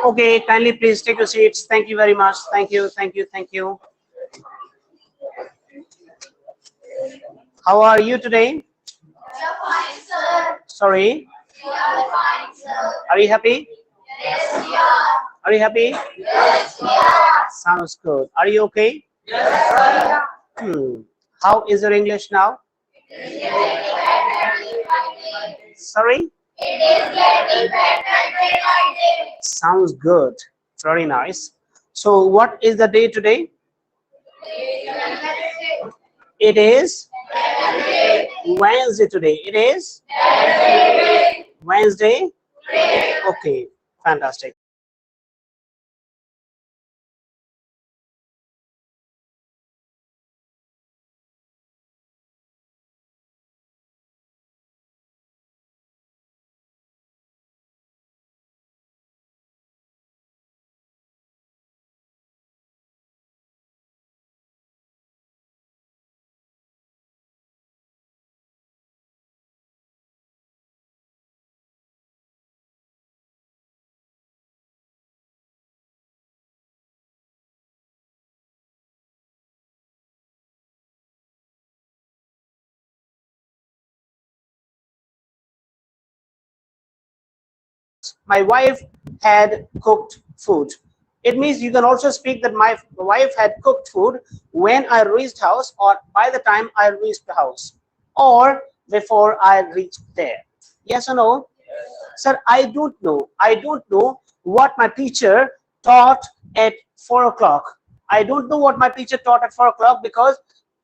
Okay, kindly please take your seats. Thank you very much. Thank you, thank you, thank you. How are you today? We are fine, sir. Sorry, We are fine, sir. are you happy? Yes, we are. Are you happy? Yes, we are. Sounds good. Are you okay? Yes, we are. How is your English now? It is getting better day by day. Sorry? It is getting better day by day. Sounds good. Very nice. So what is the day today? It is Wednesday today. It is Wednesday. Okay, fantastic. My wife had cooked food. It means you can also speak that my wife had cooked food when I reached house, or by the time I reached the house, or before I reached there. Yes or no? Sir, I don't know. I don't know what my teacher taught at 4 o'clock. I don't know what my teacher taught at 4 o'clock because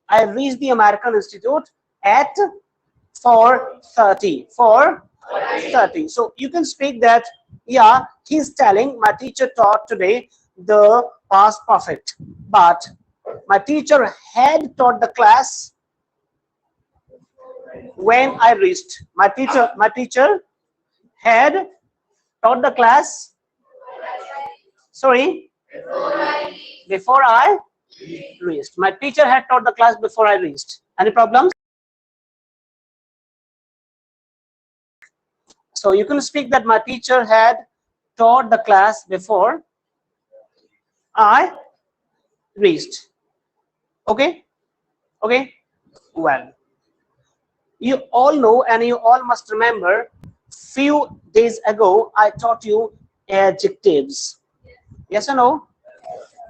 I reached the American Institute at 4:30. 4:30. So you can speak that, yeah, he's telling my teacher taught today the past perfect. But my teacher had taught the class when I reached. My teacher had taught the class, sorry, before I reached. My teacher had taught the class before I reached. Any problems? So you can speak that my teacher had taught the class before I reached. Okay? Okay? Well, you all know and you all must remember, few days ago I taught you adjectives. Yes or no?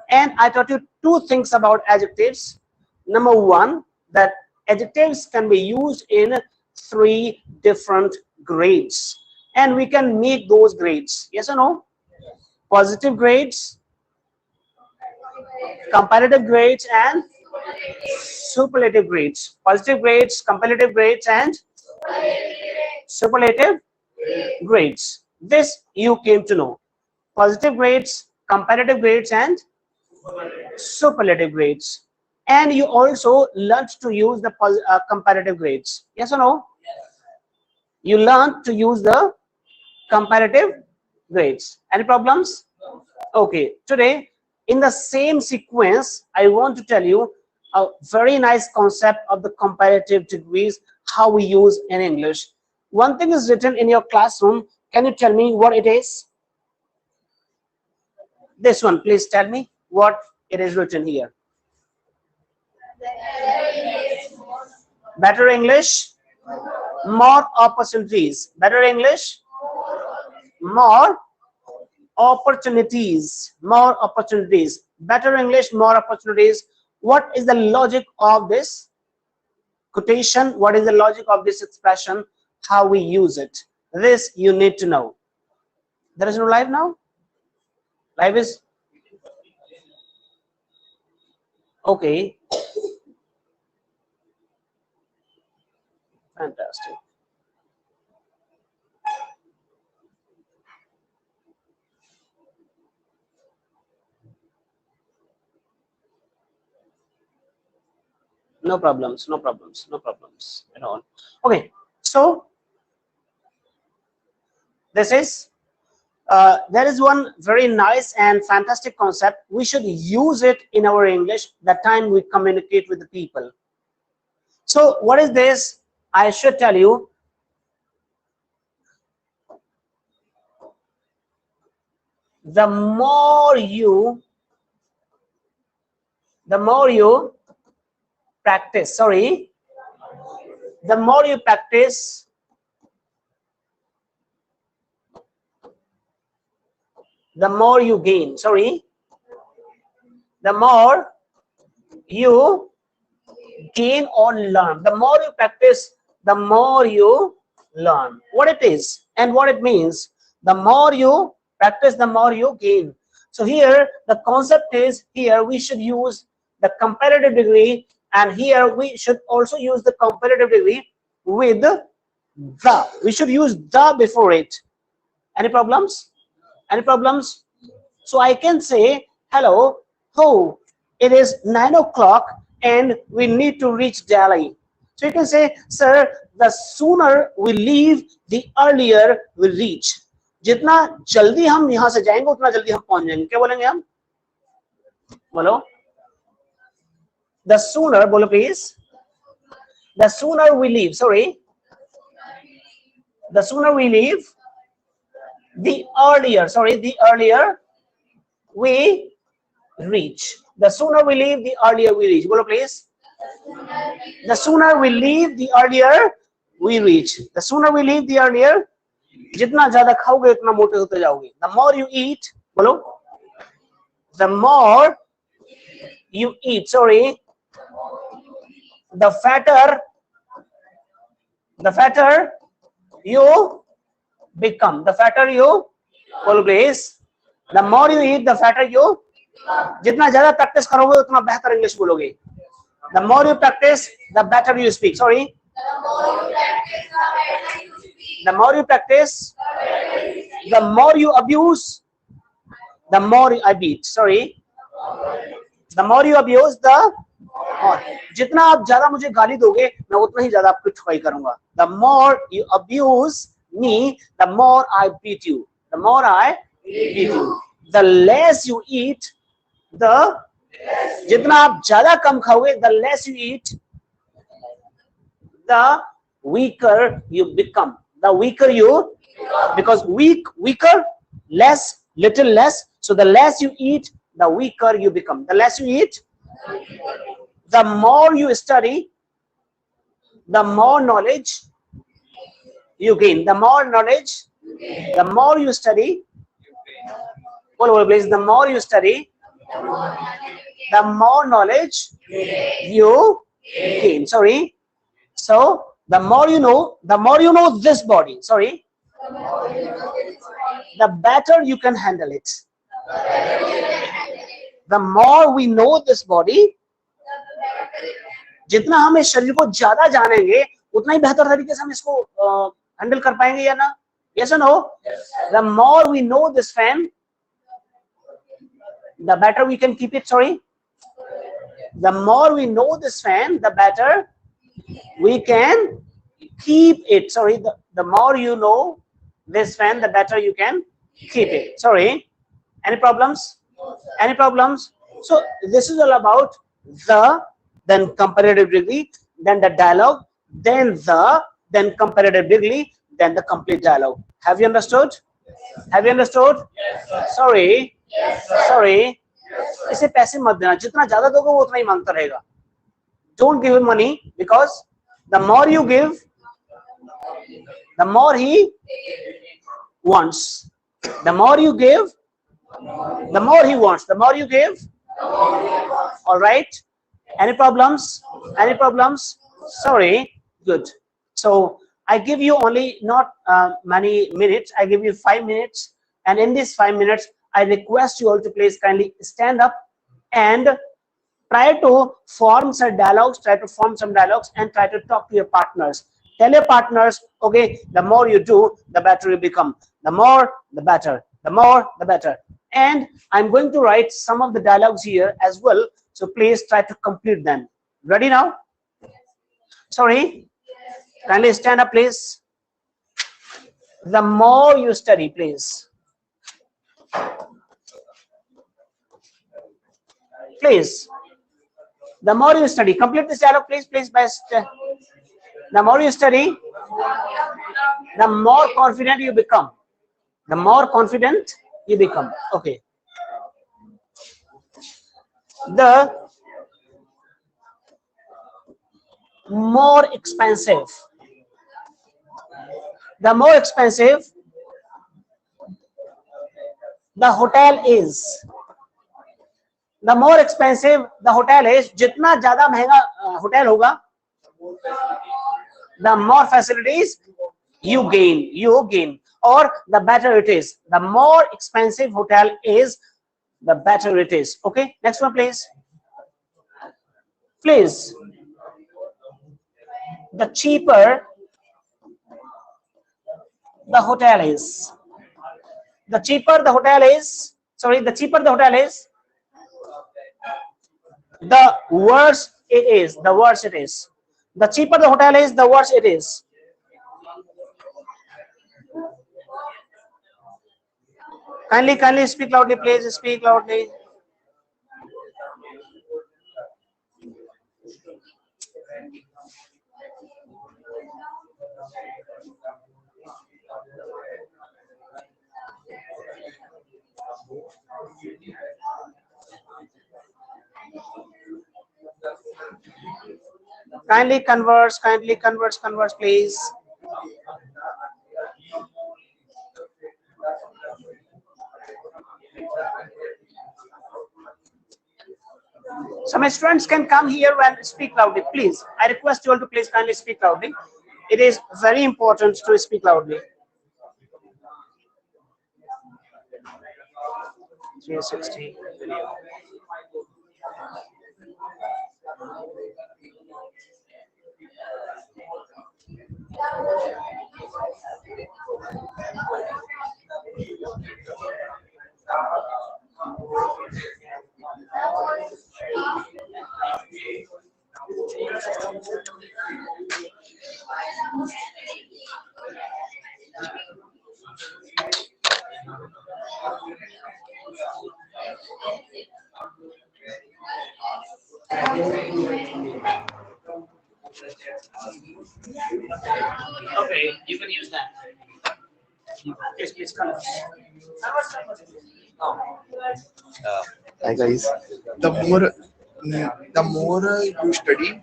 And I taught you two things about adjectives. Number one, that adjectives can be used in three different grades. And we can make those grades. Yes or no? Positive grades, comparative grades, and superlative grades. Positive grades, comparative grades, and superlative grades. This you came to know. Positive grades, comparative grades, and superlative grades. And you also learned to use the comparative grades. Yes or no? You learned to use the comparative grades. Any problems? Okay, today in the same sequence, I want to tell you a very nice concept of the comparative degrees, how we use in English. One thing is written in your classroom. Can you tell me what it is? This one, please tell me what it is written here. Better English, more opportunities. Better English, more opportunities. More opportunities. Better English, more opportunities. What is the logic of this quotation? What is the logic of this expression? How we use it? This you need to know. There is no live now? Live is okay. Fantastic. No problems, no problems, no problems at all. Okay, so this is there is one very nice and fantastic concept. We should use it in our English the time we communicate with the people. So what is this? I should tell you. the more you practice, sorry, the more you practice, the more you gain, sorry, the more you gain or learn. The more you practice, the more you learn. What it is and what it means. The more you practice, the more you gain. So here the concept is, here we should use the comparative degree, and here we should also use the comparative degree with the. We should use the before it. Any problems? Any problems? So I can say, hello, oh, it is 9 o'clock and we need to reach Delhi. So you can say, sir, the sooner we leave, the earlier we reach. जितना जल्दी हम यहाँ से जाएंगे उतना जल्दी हम पहुंच जाएंगे. क्या बोलेंगे हम? बोलो. The sooner, बोलो please. The sooner we leave, sorry. The sooner we leave, the earlier, sorry, the earlier we reach. The sooner we leave, the earlier we reach. Bolo please. The sooner we leave, the earlier we reach. The sooner we leave, the earlier. जितना ज्यादा खाओगे उतना मोटे होते जाओगे. The more you eat, बोलो. The more you eat, sorry, the fatter you become. The fatter you, बोलो please. The more you eat, the fatter you. जितना ज्यादा प्रैक्टिस करोगे उतना बेहतर इंग्लिश बोलोगे. The more you practice, the better you speak. Sorry. The more you practice, the more you abuse, the more I beat. Sorry. The more you abuse, the more. जितना आप ज्यादा मुझे गाली दोगे, मैं उतना ही ज्यादा आपको ठुकाई करूंगा. The more you abuse me, the more I beat you. The more I beat you. The less you eat, the जितना आप ज्यादा कम खाओगे, the less you eat, the weaker you become. The weaker you, because weaker, less, little less. So the less you eat, the weaker you become. The less you eat, the more you study, the more knowledge you gain. The more knowledge, the more you study. All over place. The more you study, the more knowledge you gain. Sorry. So the more you know this body. Sorry. The better you can handle it. The more we know this body, जितना हम इस शरीर को ज्यादा जानेंगे उतना ही बेहतर तरीके से हम इसको हैंडल कर पाएंगे या ना? Yes or no? The more we know this fan, the better we can keep it. Sorry. The more we know this fan, the better we can keep it. Sorry. The more you know this fan, the better you can keep it. Sorry. Any problems? Any problems? So this is all about the, then comparative degree, then the dialogue, then comparative degree, then the complete dialogue. Have you understood? Have you understood? Yes, sorry. Yes, sorry. इसे पैसे मत देना. जितना ज्यादा दोगे वो उतना ही मांगता रहेगा. Don't give him money, because the more you give, the more he wants. The more you give, the more he wants. The more you give. All right. Any problems? Any problems? Sorry. Good. So I give you only not many minutes. I give you 5 minutes, and in these 5 minutes, I request you all to please kindly stand up and try to form some dialogues. Try to form some dialogues and try to talk to your partners. Tell your partners, okay, the more you do, the better you become. The more, the better. The more, the better. And I'm going to write some of the dialogues here as well. So please try to complete them. Ready now? Sorry. Kindly stand up, please. The more you study, please. Please. The more you study. Complete this dialogue, please. Please, best. The more you study, the more confident you become. The more confident you become. Okay. The more expensive, the more expensive the hotel is, the more expensive the hotel is, जितना ज्यादा महंगा hotel होगा, the more facilities you gain, or the better it is. The more expensive hotel is, the better it is. Okay, next one please. Please, the cheaper the hotel is, the cheaper the hotel is, sorry, the cheaper the hotel is, the worse it is, the worse it is. The cheaper the hotel is, the worse it is. Kindly speak loudly, please. Speak loudly. Kindly converse, please. Some students can come here and speak loudly, please. I request you all to please kindly speak loudly. It is very important to speak loudly. 360 video. Okay, you can use that. Please converse. Hi guys, the more you study,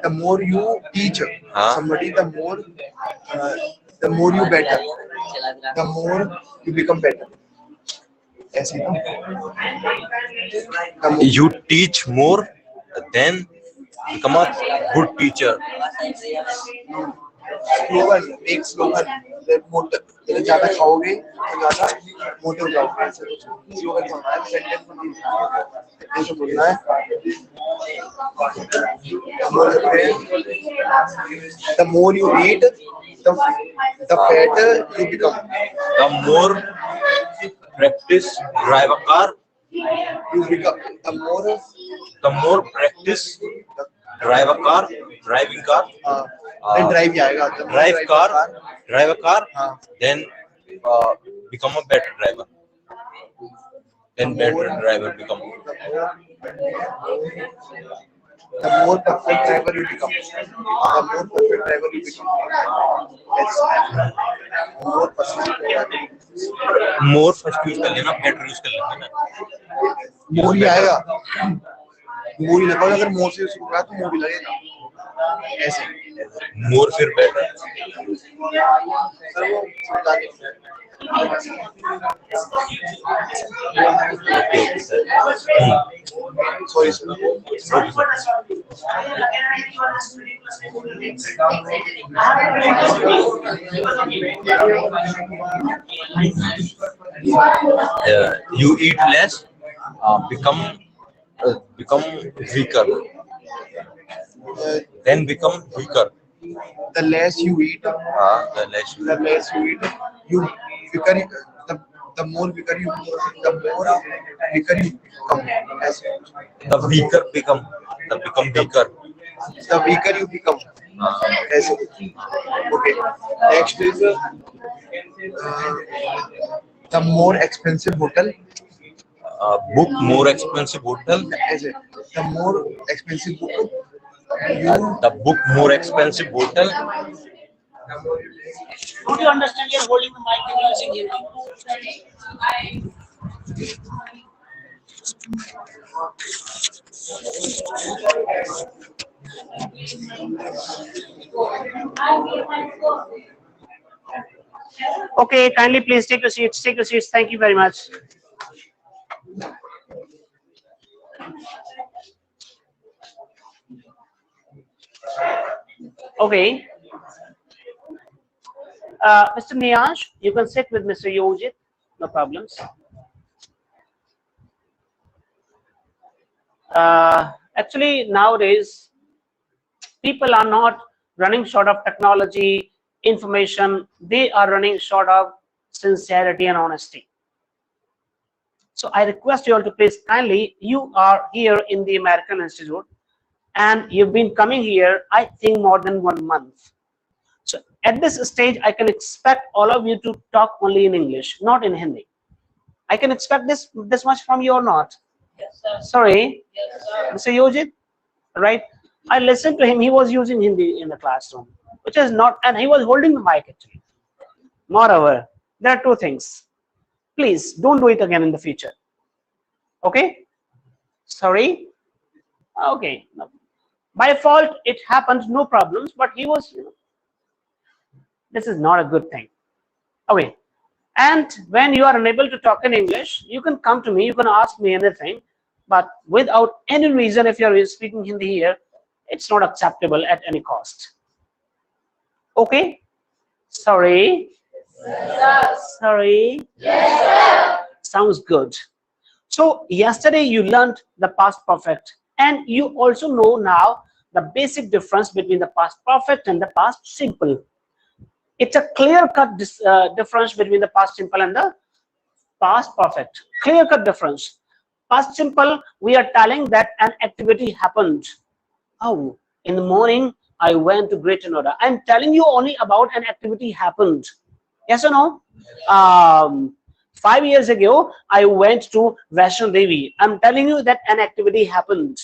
the more you teach somebody, the more you better, the more you become better. ऐसे ना? You teach more, then become a good teacher. Slogan, एक slogan, मोटे ज्यादा खाओगे तो ज्यादा मोटे हो जाओगे. स्लोगन बनाना है, सेंटेंस बनाना है, ऐसे बोलना है. The more you eat, the fatter you become. The more practice drive a car, You become the more practice drive a car, driving car, then drive जाएगा. drive a car, हाँ. then become a better driver. Then better driver become. The more perfect driver you become. The more perfect driver you become. Yes. More perfect driver. More first use कर लेना, better use कर लेना ना. More ही आएगा. More ही लगेगा. अगर more से शुरू करा तो more ही लगेगा. ऐसे. More फिर better. सर वो समझाने. Okay, sir. Sorry sir. You eat less, become weaker. Then become weaker. The less you eat, The less you the less you eat, you weaker. The more weaker you, the more weaker you become. As the weaker become. The become weaker. the weaker you become. As okay. Next is the more expensive hotel. Book more expensive hotel. As the more expensive book, The book more expensive hotel. Don't you understand? You're holding the mic and using Hindi. Okay, kindly please take your seats. Take your seats. Thank you very much. Okay. Mr. Niyash, you can sit with Mr. Yojit. No problems. Actually, nowadays, people are not running short of technology, information. They are running short of sincerity and honesty. So I request you all to please kindly, you are here in the American Institute and you've been coming here, I think, more than 1 month. So at this stage, I can expect all of you to talk only in English, not in Hindi. I can expect this much from you or not? Yes, sir. Sorry, yes, sir. Mr. Yojit, right? I listened to him. He was using Hindi in the classroom, which is not, and he was holding the mic actually. Moreover, there are two things. Please don't do it again in the future. Okay? Sorry. Okay. No. By default, it happens, no problems. But he was. This is not a good thing. Okay. And when you are unable to talk in English, you can come to me. You can ask me anything. But without any reason, if you are speaking Hindi here, it's not acceptable at any cost. Okay? Sorry. Yes, sorry. Yes, sir. Sounds good. So yesterday you learned the past perfect, and you also know now the basic difference between the past perfect and the past simple. It's a clear-cut difference between the past simple and the past perfect. Clear-cut difference. Past simple, we are telling that an activity happened. Oh, in the morning I went to Greater Noida. I'm telling you only about an activity happened. Yes or no? 5 years ago, I went to Vaishno Devi. I'm telling you that an activity happened.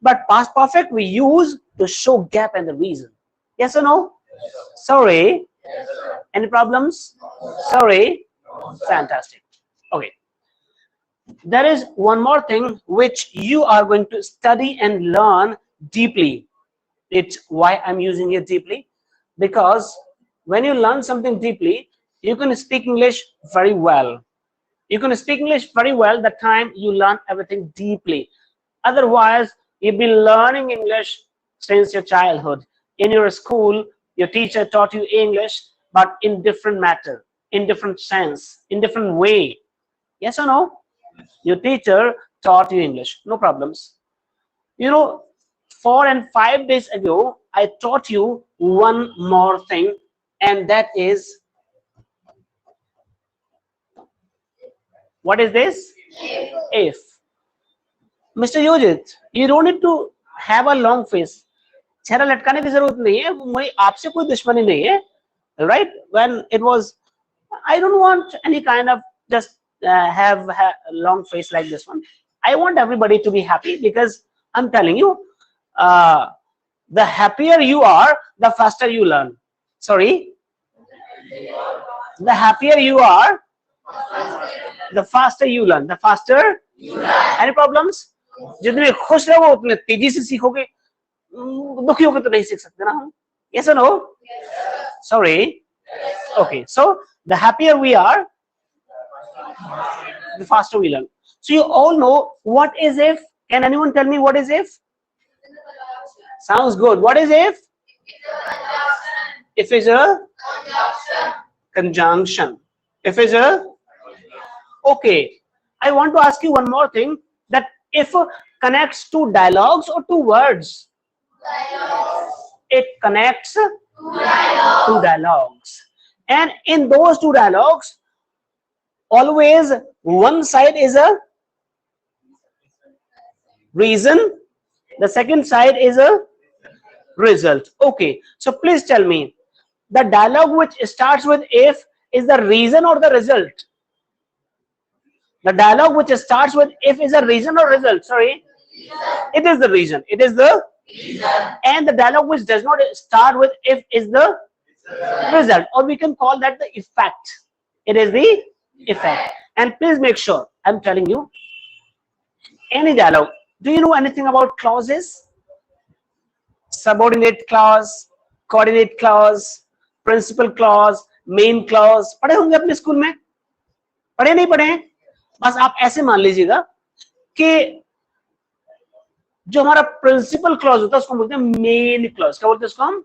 But past perfect we use to show gap and the reason. Yes or no? Yes, sorry. Yes, any problems? No, sorry. No, fantastic. Okay. There is one more thing which you are going to study and learn deeply. It's why I'm using it deeply, because when you learn something deeply, you can speak English very well. You can speak English very well the time you learn everything deeply. Otherwise, you've been learning English since your childhood. In your school, your teacher taught you English, but in different matter, in different sense, in different way. Yes or no? Your teacher taught you English. No problems. You know, 4 and 5 days ago, I taught you one more thing, and that is, what is this? If. Mr. Yojit, you don't need to have a long face. चेहरा लटकाने की जरूरत नहीं है. मुझे आपसे कोई दुश्मनी नहीं है. Right? When it was, I don't want any kind of just have a long face like this one. I want everybody to be happy, because I'm telling you, the happier you are, the faster you learn. Sorry? The happier you are, the faster you learn. The faster you learn. Any problems? जितने खुश रहोगे उतने तेजी से सीखोगे. दुखी होकर तो नहीं सीख सकते ना हम. Yes or no? Yes. Sorry. Yes. Okay. So the happier we are, the faster we learn. So you all know what is if. Can anyone tell me what is if? Sounds good. What is if? If is a conjunction. If is a. Okay. I want to ask you one more thing. That if connects to dialogues or to words? Dialogues. It connects to dialogues. And in those two dialogues, always one side is a reason, the second side is a result. Okay, so please tell me, the dialogue which starts with if is the reason or the result? The dialogue which starts with if is a reason or result? Sorry, it is the reason. It is the reason. And the dialogue which does not start with if is the result, or we can call that the effect. It is the effect. And please make sure, I'm telling you, any dialogue. Do you know anything about clauses? Subordinate clause, coordinate clause, principal clause, main clause. पढ़े होंगे अपने school में? पढ़े नहीं पढ़े? बस आप ऐसे मान लीजिएगा कि जो हमारा प्रिंसिपल क्लॉज होता है उसको बोलते हैं मेन क्लॉज. क्या बोलते हैं उसको हम?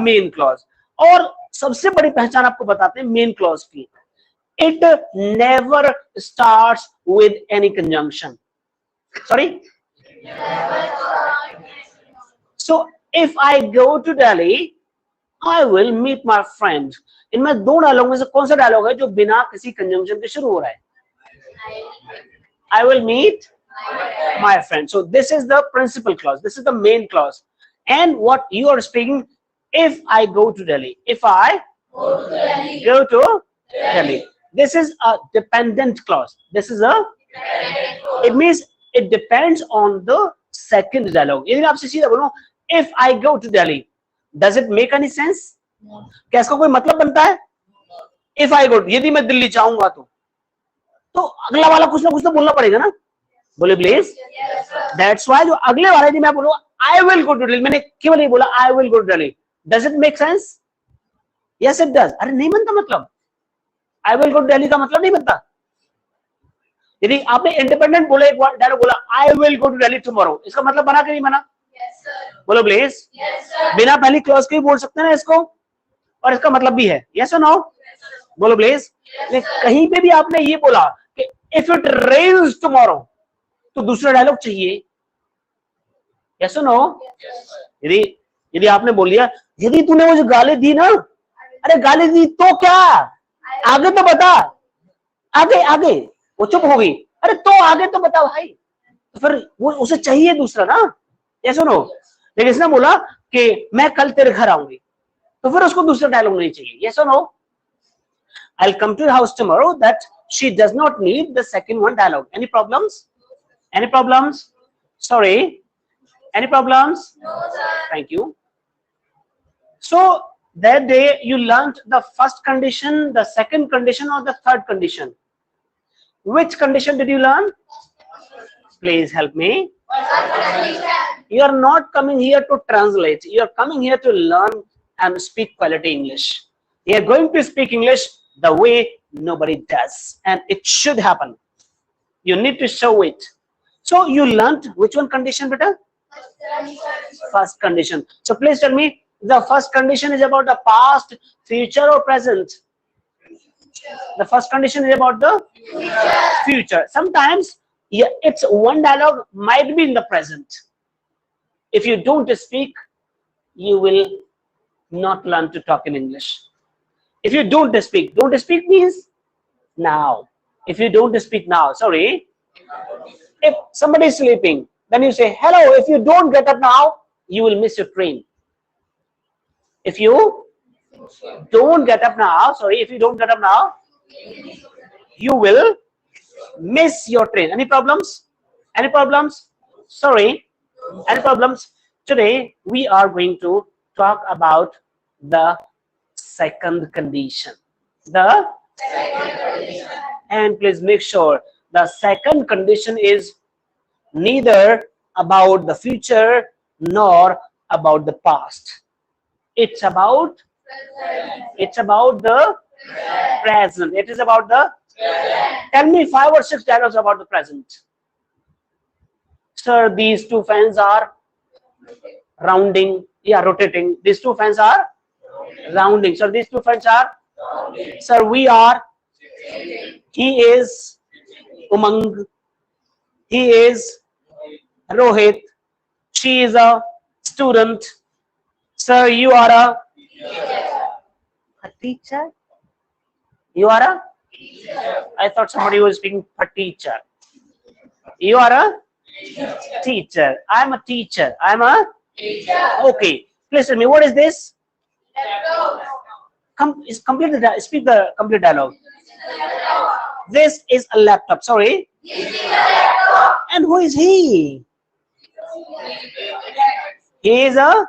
Main clause. और सबसे बड़ी पहचान आपको बताते हैं मेन क्लॉज की. It never starts with any conjunction. Sorry. So if I go to Delhi, I will meet my friend. इनमें दो डायलॉग में से कौन सा डायलॉग है जो बिना किसी कंजंक्शन के शुरू हो रहा है? I will meet my friend. So this is the principal clause. This is the main clause. And what you are speaking, if I go to Delhi, if I go to Delhi, this is a dependent clause. This is a, it means it depends on the second dialogue. यदि मैं आपसे सीधा बोलूं, if I go to Delhi, does it make any sense? क्या इसका कोई मतलब बनता है? If I go, यदि मैं दिल्ली जाऊंगा तो अगला वाला कुछ ना कुछ तो बोलना पड़ेगा ना. बोले प्लीज. That's why जो अगले वाले यदि मैं बोलूं I will go to Delhi, मैंने केवल ये बोला I will go to Delhi. Does it make sense? Yes, it does. अरे नहीं बनता मतलब. I will go to Delhi का मतलब नहीं बनता. यदि आपने इंडिपेंडेंट बोला, एक बार डायरेक्ट बोला I will go to Delhi tomorrow, इसका मतलब बना कि नहीं बना? बोलो प्लीज. बिना पहली क्लॉज के ही बोल सकते हैं ना इसको, और इसका मतलब भी है. यस और नो? बोलो प्लीज. कहीं पे भी आपने ये बोला कि इफ इट रेन्स टुमारो, तो दूसरा डायलॉग चाहिए. यस और नो? यदि आपने बोल दिया यदि तूने मुझे गाली दी ना, अरे गाली दी तो क्या, आगे तो बता, आगे आगे. वो चुप हो गई. अरे तो आगे तो बता भाई. तो फिर वो उसे चाहिए दूसरा ना. यस और नो? लेकिन इसने बोला कि मैं कल तेरे घर आऊंगी, तो फिर उसको दूसरा डायलॉग नहीं चाहिए. यस और no? I'll come to your house tomorrow. That she does not need the second one dialogue. Any problems? Any problems? Sorry. Any problems? No, sir. Thank you. So that day you learned the first condition, the second condition, or the third condition. Which condition did you learn? Please help me. You are not coming here to translate. You are coming here to learn and speak quality English. You are going to speak English the way nobody does, and it should happen. You need to show it. So you learned which one condition, beta? First condition. So please tell me, the first condition is about the past, future, or present? The first condition is about the future. Sometimes it's one dialogue might be in the present. If you don't speak, you will not learn to talk in English. If you don't speak means now. If you don't speak now, sorry. If somebody is sleeping, then you say, hello, if you don't get up now, you will miss your train. If you don't get up now, sorry, if you don't get up now, you will miss your train. Any problems? Any problems? Sorry. Any problems? Today, we are going to talk about the second condition. The second condition. And please make sure the second condition is neither about the future nor about the past. It's about the present. It is about the present. Tell me 5 or 6 dialogues about the present. Sir, these two fans are rounding. Yeah, rotating. These two fans are rounding. So these two fans are rounding. Sir, we are. He is Umang. He is Rohit. She is a student. Sir, you are a teacher. You are a teacher. I thought somebody was speaking a teacher. You are a teacher. I am a teacher. I am a teacher. Okay. Please tell me, what is this? Complete the speak the complete dialogue. This is a laptop. Sorry. And who is he? He is a.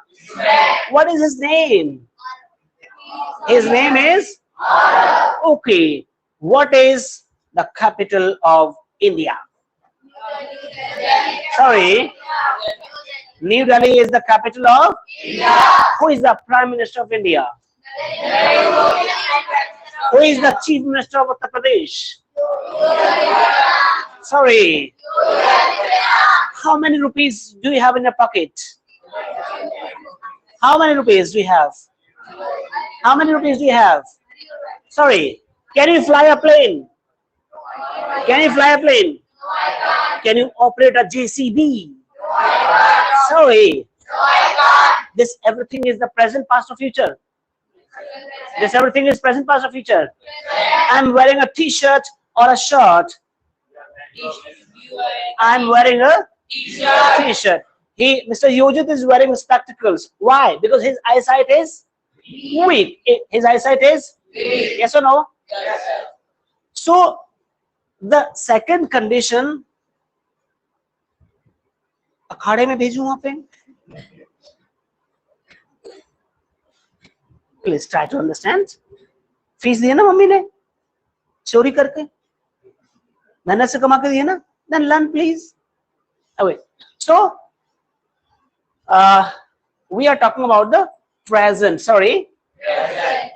What is his name? His name is? Okay. What is the capital of India? Sorry. New Delhi is the capital of? Who is the Prime Minister of India? Who is the Chief Minister of Uttar Pradesh? Sorry. How many rupees do you have in your pocket? How many rupees do you have? How many rupees do you have? Sorry. Can you fly a plane? Can you fly a plane? Can you operate a JCB? Sorry. This everything is the present, past, or future. This everything is present, past, or future. I'm wearing a t-shirt or a shirt. I'm wearing a t-shirt. Mr. Yojit is wearing spectacles. Why? Because his eyesight is weak. His eyesight is weak. Yes or no? Yes. So the second condition, अखाड़े में भेजूं वहां पे? Please try to understand. Fees दिए ना mummy ने चोरी करके, मेहनत से कमा के दिए ना? Then learn please. Okay. So we are talking about the present. Sorry.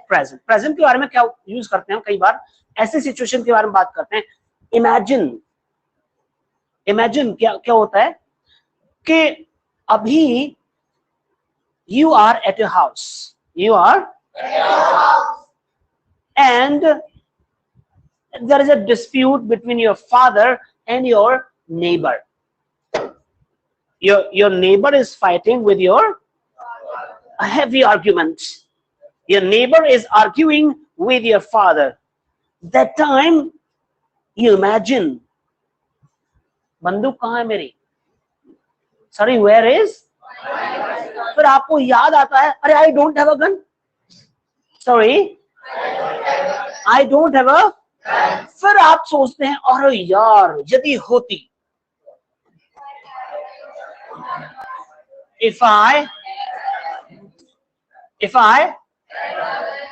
Present. Present के बारे में क्या यूज करते हैं? कई बार ऐसे सिचुएशन के बारे में बात करते हैं. Imagine क्या होता है कि अभी you are at your house. You are and there is a dispute between your father and your neighbor. Your neighbor is fighting with a heavy argument. Your neighbor is arguing with your father. That time you imagine, बंदूक कहाँ है मेरी? Sorry, where is? फिर आपको याद आता है, अरे I don't have a gun. Sorry, I don't have a. फिर आप सोचते हैं, अरे यार यदि होती. If I,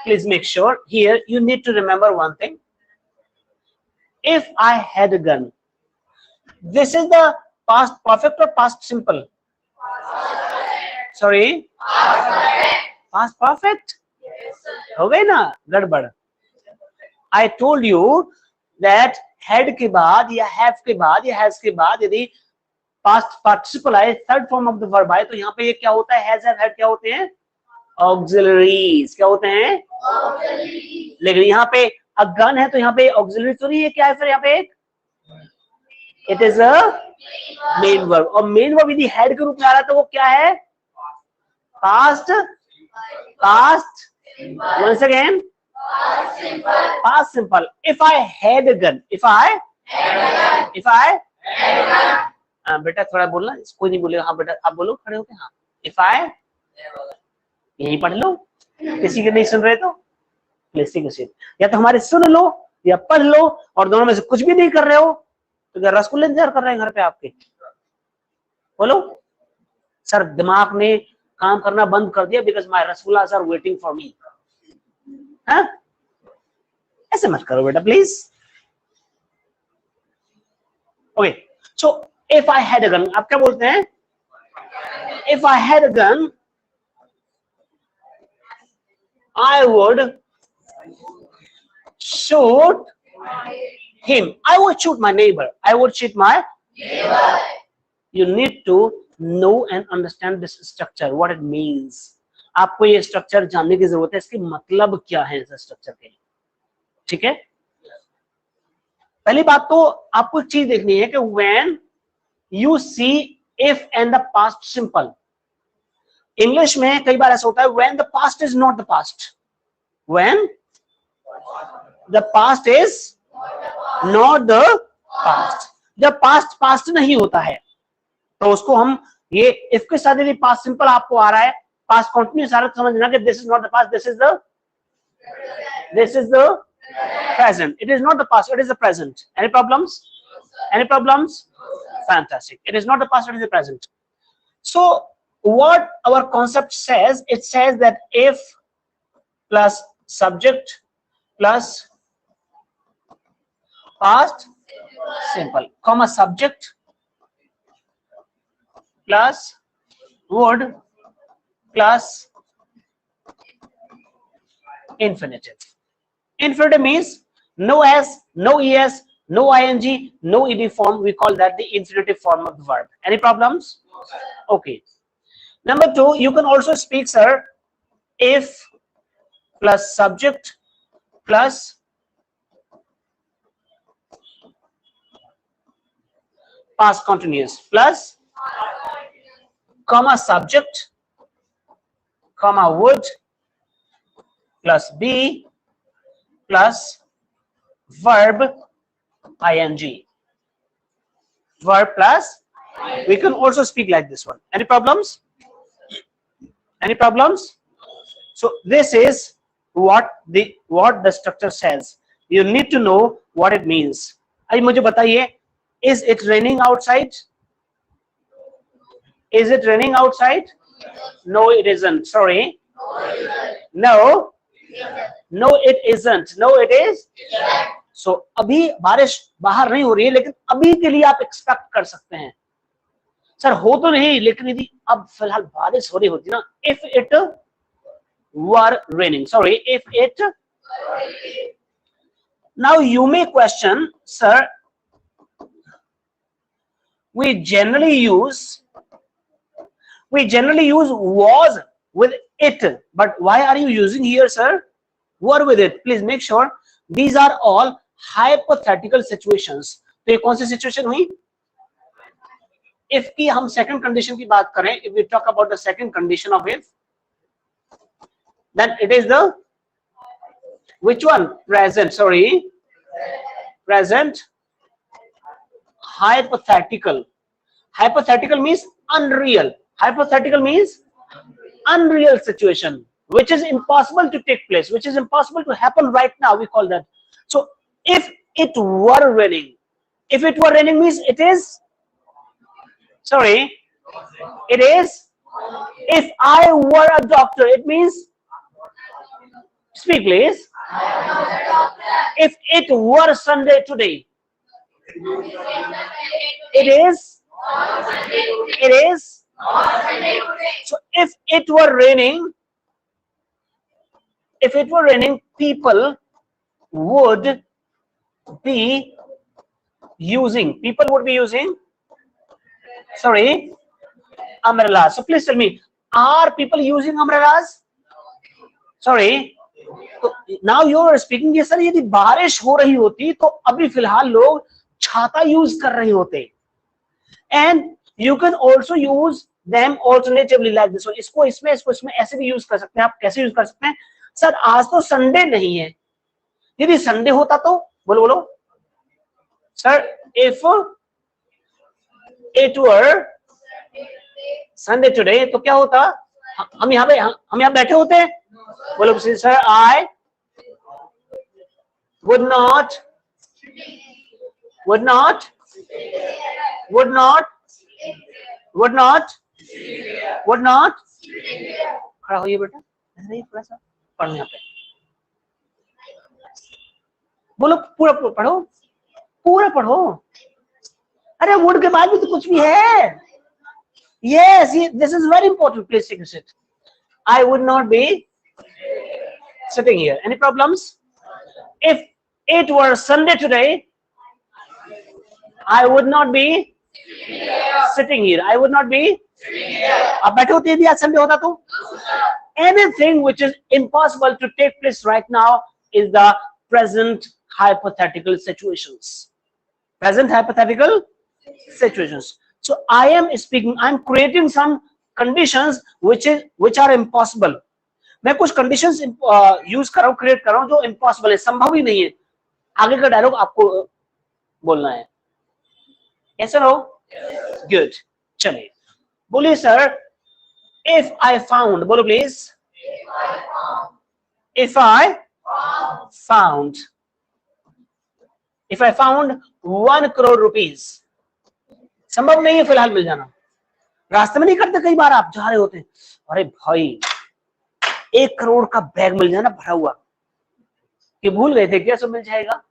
please make sure here you need to remember one thing. If I had a gun, this is the past perfect or past simple? Sorry, past perfect. हो गई ना गड़बड़? I told you that had के बाद या have के बाद या has के बाद यदि past participle आए, third form of the verb आए, तो यहाँ पे ये क्या होता है? Has, have, had क्या होते हैं? Auxiliaries. क्या होते हैं? Auxiliaries. लेकिन यहाँ पे a gun है तो यहाँ पे auxiliary तो नहीं है. क्या है फिर यहाँ पे एक? It is a main verb. और main verb यदि had के रूप में आ रहा है तो वो क्या है? Past. Once again. Past simple. If I had a gun. If I बेटा थोड़ा बोलना, कोई नहीं बोलेगा. हाँ बेटा आप बोलो खड़े होके. हाँ. If I, यही पढ़ लो, किसी के नहीं सुन रहे तो प्लीज टेक अ सीट. या तो हमारे सुन लो या पढ़ लो, और दोनों में से कुछ भी नहीं कर रहे हो तो क्या रसगुल्ले इंतजार कर रहे हैं घर पे आपके? बोलो. सर दिमाग ने काम करना बंद कर दिया because my rasgullas are waiting for me. हाँ, ऐसे मत करो बेटा please. Okay, so if I had a gun, आप क्या बोलते हैं? If I had a gun I would shoot him. I would shoot my neighbor. I would shoot my neighbor. You need to know and understand this structure, what it means. आपको ये structure जानने की जरूरत है, इसके मतलब क्या है इस स्ट्रक्चर के. ठीक है. पहली बात तो आपको एक चीज देखनी है कि when you see if and the past simple. English में कई बार ऐसा होता है when the past is not the past. When the past is not the past. जब past नहीं होता है तो उसको हम ये if के साथ यदि past simple आपको आ रहा है, past continuous आ रहा है, तो समझना कि this is not the past, this is the present. It is not the past, it is the present. Any problems? Any problems? Fantastic. It is not the past, it is the present. So what our concept says, it says that if plus subject plus past simple, comma subject plus would plus infinitive. Infinitive means no s, no es, no ing, no ed form. We call that the infinitive form of the verb. Any problems? Okay. Number two, you can also speak, sir, if plus subject plus past continuous plus comma subject comma would plus be plus verb ing. Verb plus, we can also speak like this one. Any problems? Any problems? So this is what the structure says. You need to know what it means. अभी मुझे बताइए, is it raining outside? Is it raining outside? No, it isn't. Sorry. No. No, it isn't. No, it is. So अभी बारिश बाहर नहीं हो रही है, लेकिन अभी के लिए आप एक्सपेक्ट कर सकते हैं. सर हो तो नहीं, लेकिन यदि अब फिलहाल बारिश हो रही होती ना, if it were raining. Sorry, if it. Now you may question, sir, we generally use was with it, but why are you using here, sir, were with it? Please make sure these are all hypothetical situations. तो ये कौन सी situation हुई? If की हम second condition की बात करें, if we talk about the second condition of if, then it is the which one? Present. Sorry, present hypothetical. Hypothetical means unreal. Hypothetical means unreal situation, which is impossible to take place, which is impossible to happen right now. We call that. So if it were raining, if it were raining means it is. Sorry, it is. If I were a doctor, it means. Speak, please. If it were Sunday today, it is. It is. So if it were raining, people would be using. Sorry, umbrellas. So please tell me, are people using umbrellas? Sorry. तो now you are speaking कि sir यदि बारिश हो रही होती तो अभी फिलहाल लोग छाता यूज कर रहे होते. And you can also use them alternatively like this one. इसको इसमें ऐसे भी यूज कर सकते हैं. आप कैसे यूज कर सकते हैं? सर आज तो संडे नहीं है, यदि संडे होता तो बोलो sir, if it were Sunday today तो क्या होता? हम यहाँ बैठे होते. बोलो सर, I would not खड़ा होइए बेटा, थोड़ा सा पढ़ो यहाँ पे. बोलो पूरा पढ़ो. अरे वुड के बाद भी तो कुछ भी है. Yes, this is very important. Please take a seat. I would not be sitting here. Any problems? If it were Sunday today, I would not be sitting here. I would not be. अब बैठे होते यदि आज Sunday होता तो. Anything which is impossible to take place right now is the present hypothetical situations. Present hypothetical situations. So I am speaking. I am creating some conditions which are impossible. मैं कुछ conditions use कर रहा हूँ, create कर रहा हूँ जो impossible है, संभव ही नहीं है. आगे का डायलॉग आपको बोलना है. Yes or no? Good. चलिए बोलिए सर. If I found, बोलो please. If I found 1 crore rupees, संभव नहीं है फिलहाल मिल जाना. रास्ते में नहीं करते, कई बार आप जा रहे होते हैं, अरे भाई 1 करोड़ का बैग मिल जाना भरा हुआ, कि भूल गए थे क्या? सो मिल जाएगा.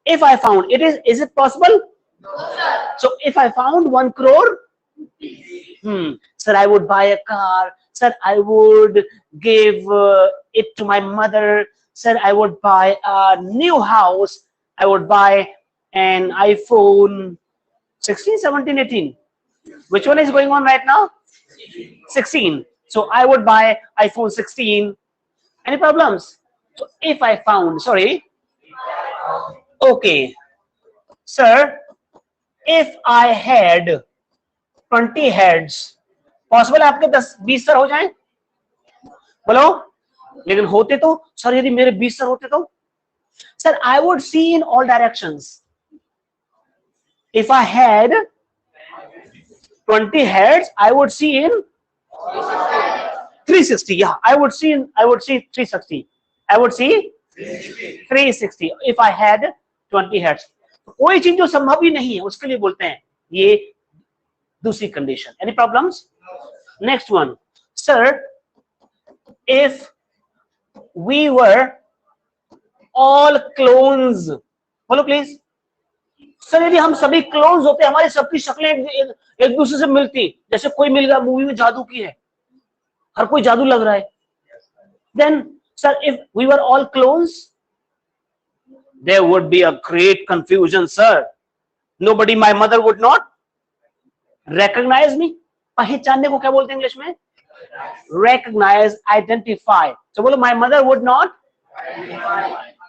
If I found, is it possible? So if I found 1 crore, sir, I would buy a car. Sir, I would give it to my mother. Sir, I would buy a new house. I would buy an iPhone 16, 17, 18. Which one is going on right now? 16. So I would buy iPhone 16. Any problems? So if I found, sorry. Okay. Sir, if I had 20 heads, possible है आपके 10-20 sir हो जाएं? बोलो. लेकिन होते तो sir, यदि मेरे 20 सर होते तो sir, I would see in all directions. If I had 20 heads, I would see in 360. Yeah, I would see 360. I would see 360 if I had 20 heads. कोई चीज जो संभव ही नहीं है उसके लिए बोलते हैं ये दूसरी condition. Any problems? Next one. Sir, if we were all clones. बोलो प्लीज. सर, यदि हम सभी क्लोन्स होते, हमारी सबकी शक्लें एक दूसरे से मिलती, जैसे कोई मिल गया मूवी में जादू की है, हर कोई जादू लग रहा है, then sir, if we were all clones, there would be a great confusion, sir. Nobody, my mother would not recognize me. पहचानने को क्या बोलते हैं इंग्लिश में? Recognize, identify. So बोलो, my mother would not,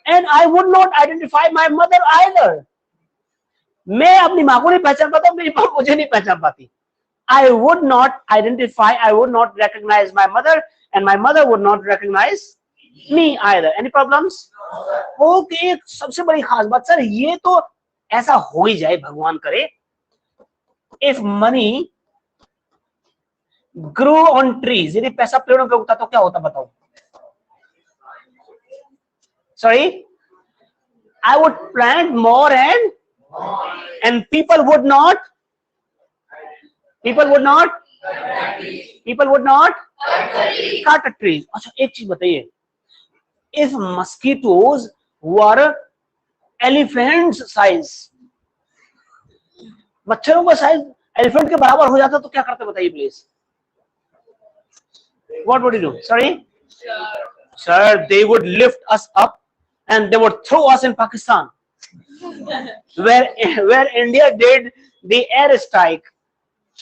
and I would not identify my mother either. मैं अपनी माँ को नहीं पहचान पाता, मेरी माँ मुझे नहीं पहचान पाती. I would not identify, I would not recognize my mother, and my mother would not recognize me either. Any problems? Okay. सबसे बड़ी खास बात, सर, ये तो ऐसा हो ही जाए, भगवान करे. If money grow on trees, यदि पैसा पेड़ों पे उगता तो क्या होता बताओ? Sorry, I would plant more and people would not cut trees. अच्छा, एक चीज बताइए. If mosquitoes were elephants size, मच्छरों का साइज एलिफेंट के बराबर हो जाता तो क्या करते बताइए please? What would you do? Sorry? Sir, they would lift us up and they would throw us in Pakistan, where India did the air strike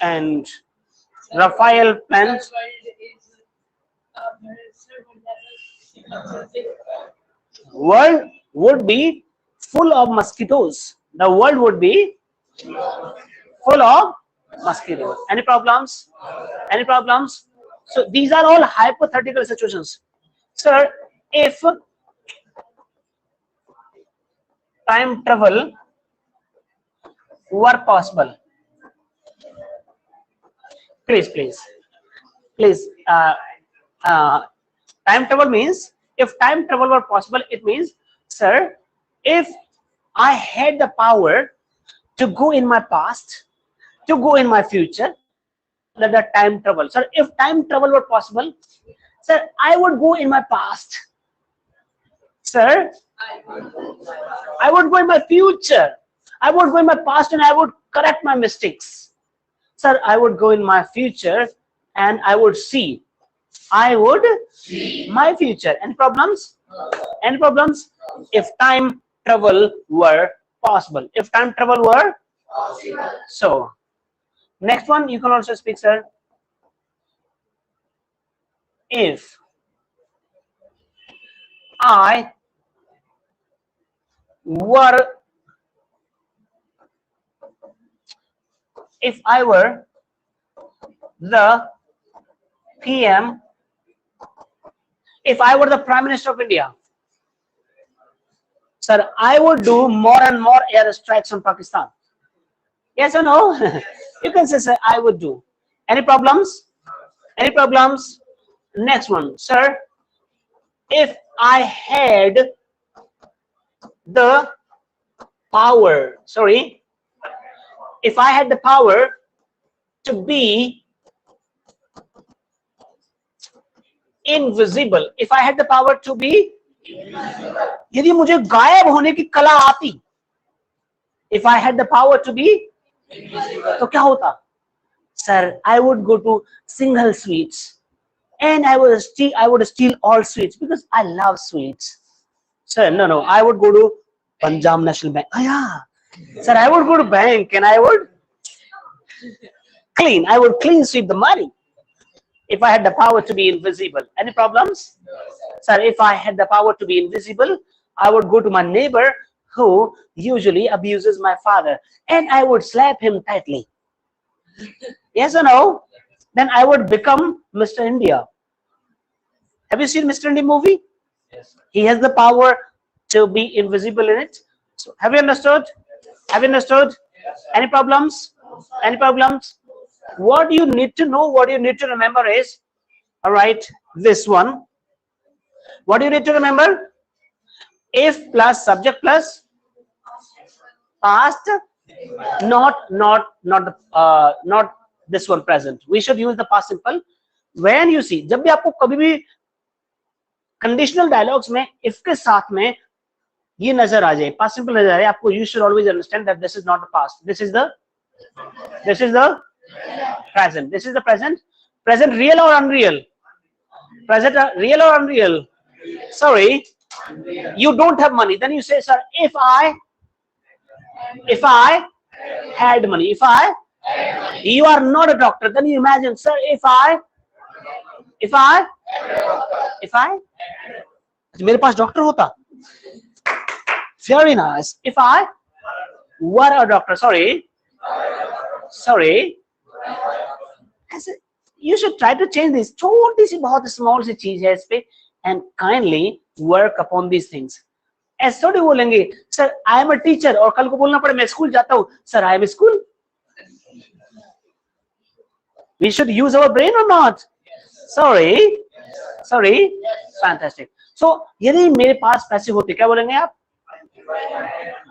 and Rafael planes. World would be full of mosquitoes. The world would be full of mosquitoes. Any problems? Any problems? So these are all hypothetical situations. Sir, if time travel were possible, please. Time travel means, if time travel were possible, it means, sir, if I had the power to go in my past, to go in my future, that the time travel. Sir, if time travel were possible, sir, I would go in my past. Sir, I would go in my future. I would go in my past and I would correct my mistakes. Sir, I would go in my future and I would see. I would see my future. Any problems? Any problems? If time travel were possible. If time travel were possible. So, next one you can also speak, sir. If I were the PM, if I were the Prime Minister of India, sir, I would do more and more air strikes on Pakistan. Yes or no? You can say, sir, I would do. Any problems? Any problems? Next one, sir. If I had the power, if I had the power to be invisible, if I had the power to be यदि मुझे गायब होने की कला आती, if I had the power to be, तो क्या होता? Sir, I would go to single sweets and I would steal all sweets because I love sweets. Sir, no, I would go to Punjab National Bank. Oh, yeah. Sir, I would go to bank and I would clean sweep the money. If I had the power to be invisible. Any problems? Sir, if I had the power to be invisible, I would go to my neighbor who usually abuses my father and I would slap him tightly. Yes or no? Then I would become Mr. India. Have you seen Mr. India movie? Yes. He has the power to be invisible in it. So have you understood? Have you understood? Any problems? Any problems? What you need to know, what you need to remember is, all right, this one. What do you need to remember? If plus subject plus past, not this one present. We should use the past simple. When you see, जब भी आपको कभी भी conditional dialogues में if के साथ में ये नजर आ जाए, past simple नजर आ जाए, आपको you should always understand that this is not the past. This is the present. This is the present. Present real or unreal? Present real or unreal? Sorry, you don't have money. Then you say, sir, if I had money, you are not a doctor. Then you imagine, sir, if I मेरे पास doctor होता. Very nice. If I were a doctor, sorry. You should try to change this. छोटी सी बहुत small सी चीज है इस पे and kindly work upon these things. ऐसे थोड़ी बोलेंगे, sir, I am a teacher और कल को बोलना पड़े मैं स्कूल जाता हूँ. Sir, I am a school. We should use our brain or not? Sorry. Fantastic. So यदि मेरे पास पैसे होते क्या बोलेंगे आप?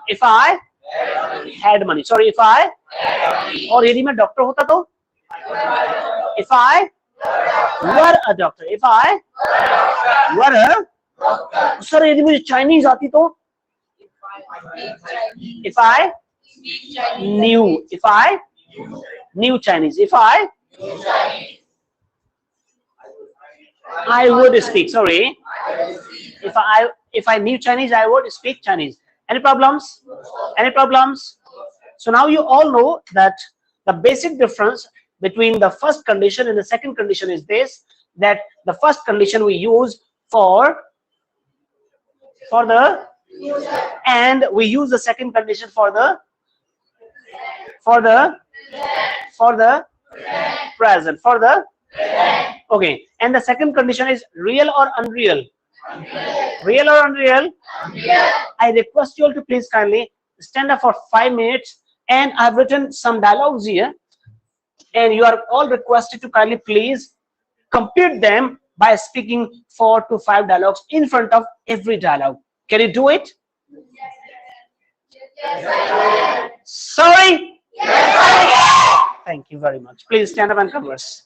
If I had money. Sorry, if I और यदि मैं डॉक्टर होता तो? If I were a doctor. If I were a sir यदि मुझे चाइनीज आती तो? If I knew Chinese. If I would speak. Sorry. If I knew Chinese, I would speak Chinese. Any problems? Any problems? So now you all know that the basic difference between the first condition and the second condition is this, that the first condition we use for the and we use the second condition for the present, for the okay, and the second condition is real or unreal? Real or unreal? I request you all to please kindly stand up for 5 minutes, and I've written some dialogues here and you are all requested to kindly please complete them by speaking 4 to 5 dialogues in front of every dialogue. Can you do it? Sorry? Thank you very much. Please stand up and converse.